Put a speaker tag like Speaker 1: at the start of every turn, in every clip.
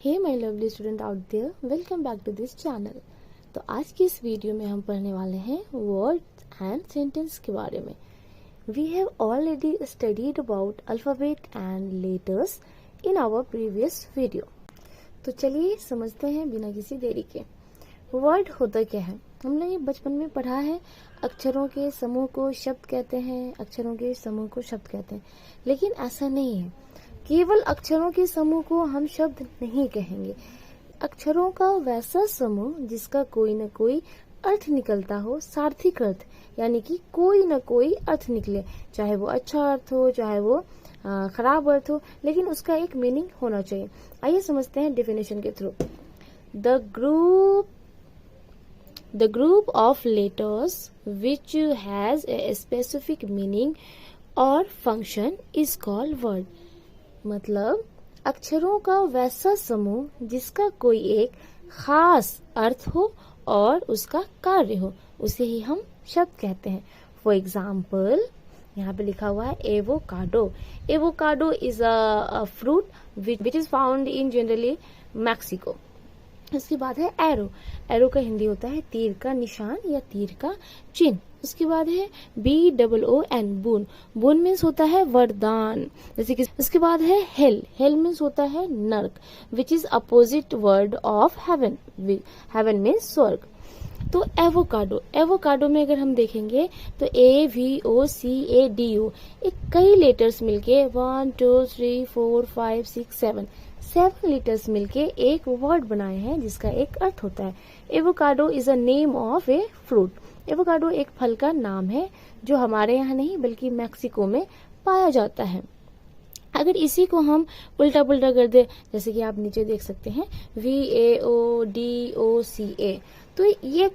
Speaker 1: Hey my lovely student out there, welcome back to this channel. तो आज की इस वीडियो में हम पढ़ने वाले हैं वर्ड एंड सेंटेंस के बारे में। We have already studied about alphabet and letters in our previous video. तो चलिए समझते हैं बिना किसी देरी के। वर्ड होता क्या है? हमने ये बचपन में पढ़ा है, अक्षरों के समूह को शब्द कहते हैं, अक्षरों के समूह को शब्द कहते हैं। लेकिन ऐसा नहीं है, केवल अक्षरों के समूह को हम शब्द नहीं कहेंगे। अक्षरों का वैसा समूह जिसका कोई न कोई अर्थ निकलता हो, सार्थक अर्थ, यानी कि कोई न कोई अर्थ निकले, चाहे वो अच्छा अर्थ हो, चाहे वो खराब अर्थ हो, लेकिन उसका एक मीनिंग होना चाहिए। आइए समझते हैं डेफिनेशन के through. The group of letters which has a specific meaning or function is called word। मतलब अक्षरों का वैसा समूह जिसका कोई एक खास अर्थ हो और उसका कार्य हो, उसे ही हम शब्द कहते हैं। फॉर एग्जाम्पल, यहाँ पे लिखा हुआ है avocado. Avocado is a fruit which is found in generally Mexico. उसके बाद है एरो। एरो का हिंदी होता है तीर का निशान या तीर का चिन्ह। उसके बाद है BOON। बून। बून मीन्स होता है वरदान, जैसे कि उसके बाद है हेल। हेल मीन्स होता है नर्क, which is opposite word of heaven. Heaven means स्वर्ग। तो एवोकाडो, एवोकाडो में अगर हम देखेंगे तो AVOCADO, एक कई लेटर्स मिलके 1 2 3 4 5 6 7 लेटर्स मिलके एक वर्ड बनाए हैं जिसका एक अर्थ होता है। Avocado is a name of a fruit. Avocado एक फल का नाम है जो हमारे यहाँ नहीं बल्कि मैक्सिको में पाया जाता है। अगर इसी को हम उल्टा पुल्टा कर दे, जैसे कि आप नीचे देख सकते हैं VAODOCA, तो ये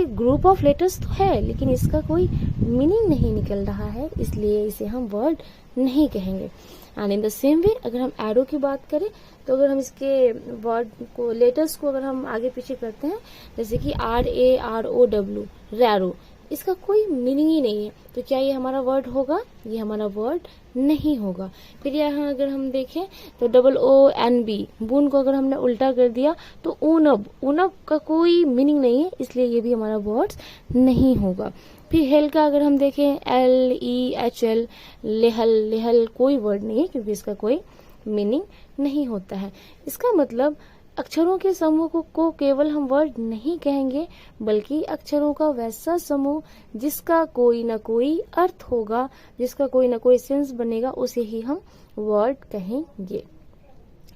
Speaker 1: ग्रुप ऑफ लेटर्स तो है, लेकिन इसका कोई मीनिंग नहीं निकल रहा है, इसलिए इसे हम वर्ड नहीं कहेंगे। And in the same way अगर हम एरो की बात करें, तो अगर हम इसके वर्ड को, लेटर्स को अगर हम आगे पीछे करते हैं, जैसे कि RAROW, रैरो, इसका कोई मीनिंग ही नहीं है, तो क्या ये हमारा वर्ड होगा? ये हमारा वर्ड नहीं होगा। फिर यहाँ अगर हम देखें तो OONB, बून को अगर हमने उल्टा कर दिया तो ऊनब, ऊनब का कोई मीनिंग नहीं है, इसलिए ये भी हमारा वर्ड नहीं होगा। फिर हेल का अगर हम देखें LEHL, लेहल, लेहल कोई वर्ड नहीं है क्योंकि इसका कोई मीनिंग नहीं होता है। इसका मतलब अक्षरों के समूह को केवल हम वर्ड नहीं कहेंगे, बल्कि अक्षरों का वैसा समूह जिसका कोई न कोई अर्थ होगा, जिसका कोई न कोई सेंस बनेगा, उसे ही हम वर्ड कहेंगे।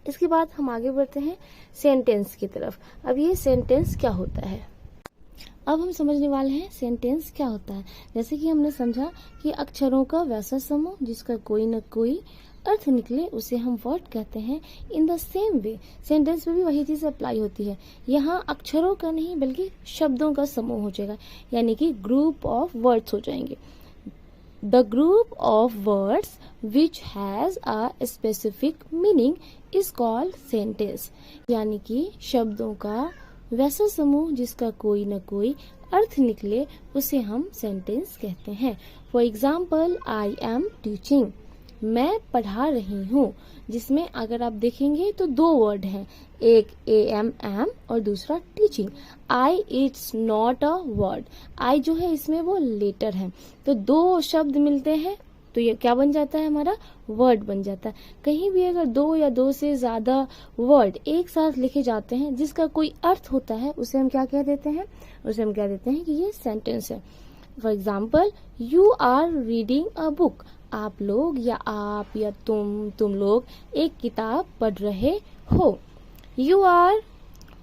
Speaker 1: इसके बाद हम आगे बढ़ते हैं सेंटेंस की तरफ। अब ये सेंटेंस क्या होता है, अब हम समझने वाले हैं सेंटेंस क्या होता है। जैसे कि हमने समझा कि अक्षरों का वैसा समूह जिसका कोई न कोई अर्थ निकले, उसे हम वर्ड कहते हैं। In the same way sentence में भी वही चीज अप्लाई होती है। यहाँ अक्षरों का नहीं बल्कि शब्दों का समूह हो जाएगा, यानी कि ग्रुप ऑफ वर्ड्स हो जाएंगे। The group of words which has a specific meaning is called sentence, यानी कि शब्दों का वैसा समूह जिसका कोई न कोई अर्थ निकले, उसे हम सेंटेंस कहते हैं। For example, I am teaching, मैं पढ़ा रही हूँ, जिसमें अगर आप देखेंगे तो दो वर्ड हैं, एक AMM और दूसरा teaching. I it's not a word, I जो है इसमें वो लेटर है, तो दो शब्द मिलते हैं तो ये क्या बन जाता है? हमारा वर्ड बन जाता है। कहीं भी अगर दो या दो से ज्यादा वर्ड एक साथ लिखे जाते हैं जिसका कोई अर्थ होता है, उसे हम क्या कह देते हैं? उसे हम कह देते हैं कि ये सेंटेंस है। For example, you are reading a book, आप लोग या आप या तुम लोग एक किताब पढ़ रहे हो। You are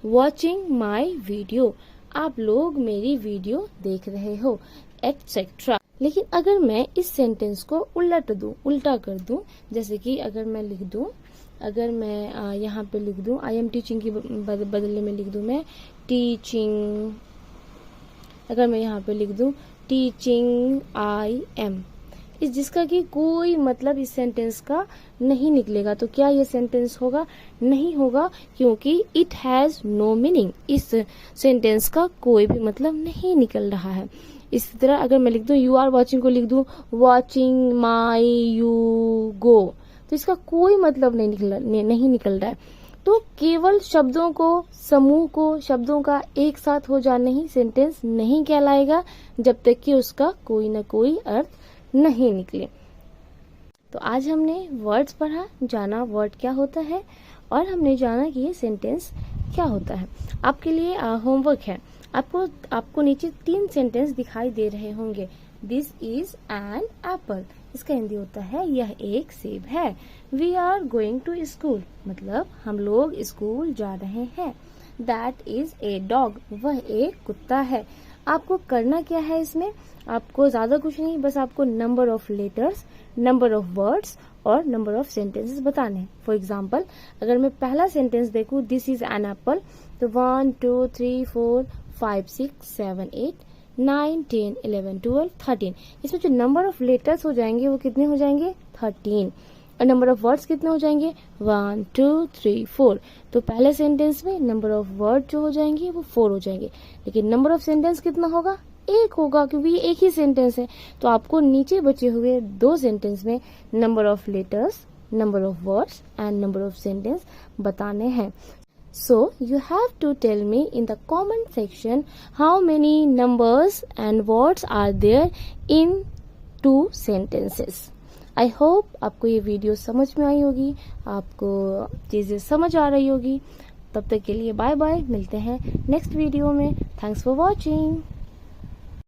Speaker 1: watching my video, आप लोग मेरी वीडियो देख रहे हो, एटसेट्रा। लेकिन अगर मैं इस सेंटेंस को उल्टा कर दूं, जैसे कि अगर मैं लिख दूं, अगर मैं यहाँ पे लिख दूं आई एम टीचिंग की बदले में लिख दूं मैं टीचिंग, अगर मैं यहाँ पे लिख दूं टीचिंग आई एम, इस जिसका कि कोई मतलब इस सेंटेंस का नहीं निकलेगा, तो क्या ये सेंटेंस होगा? नहीं होगा, क्योंकि इट हैज नो मीनिंग, इस सेंटेंस का कोई भी मतलब नहीं निकल रहा है। इसी तरह अगर मैं लिख दूं यू आर वॉचिंग को लिख दूं वॉचिंग माई यू गो, तो इसका कोई मतलब नहीं निकल रहा है। तो केवल शब्दों को, समूह को, शब्दों का एक साथ हो जाना ही सेंटेंस नहीं कहलाएगा जब तक कि उसका कोई ना कोई अर्थ नहीं निकले। तो आज हमने वर्ड्स पढ़ा, जाना वर्ड क्या होता है और हमने जाना कि ये सेंटेंस क्या होता है। आपके लिए होमवर्क है, आपको नीचे 3 सेंटेंस दिखाई दे रहे होंगे। दिस इज एन एप्पल, इसका हिंदी होता है यह एक सेब है। We are going to school, मतलब हम लोग स्कूल जा रहे हैं। दैट इज ए डॉग, वह एक कुत्ता है। आपको करना क्या है इसमें, आपको ज्यादा कुछ नहीं, बस आपको number of letters, number of words और नंबर ऑफ सेंटेंसेस बताने हैं। फॉर एग्जाम्पल, अगर मैं पहला सेंटेंस देखूं, दिस इज एन एप्पल, तो 1 2 3 4 5 6 7 8 9 10 11 12 13, इसमें जो नंबर ऑफ लेटर्स हो जाएंगे वो कितने हो जाएंगे, 13। और नंबर ऑफ वर्ड्स कितने हो जाएंगे, 1 2 3 4। तो पहले सेंटेंस में नंबर ऑफ वर्ड जो हो जाएंगे वो 4 हो जाएंगे, लेकिन नंबर ऑफ सेंटेंस कितना होगा, 1 होगा, क्योंकि ये एक ही सेंटेंस है। तो आपको नीचे बचे हुए 2 सेंटेंस में number of letters, number of words and number of sentence बताने हैं। So you have to tell me in the comment section how many numbers and words are there in 2 sentences. I hope आपको ये video समझ में आई होगी, आपको चीजें समझ आ रही होगी। तब तक के लिए बाय बाय, मिलते हैं नेक्स्ट वीडियो में। Thanks for watching.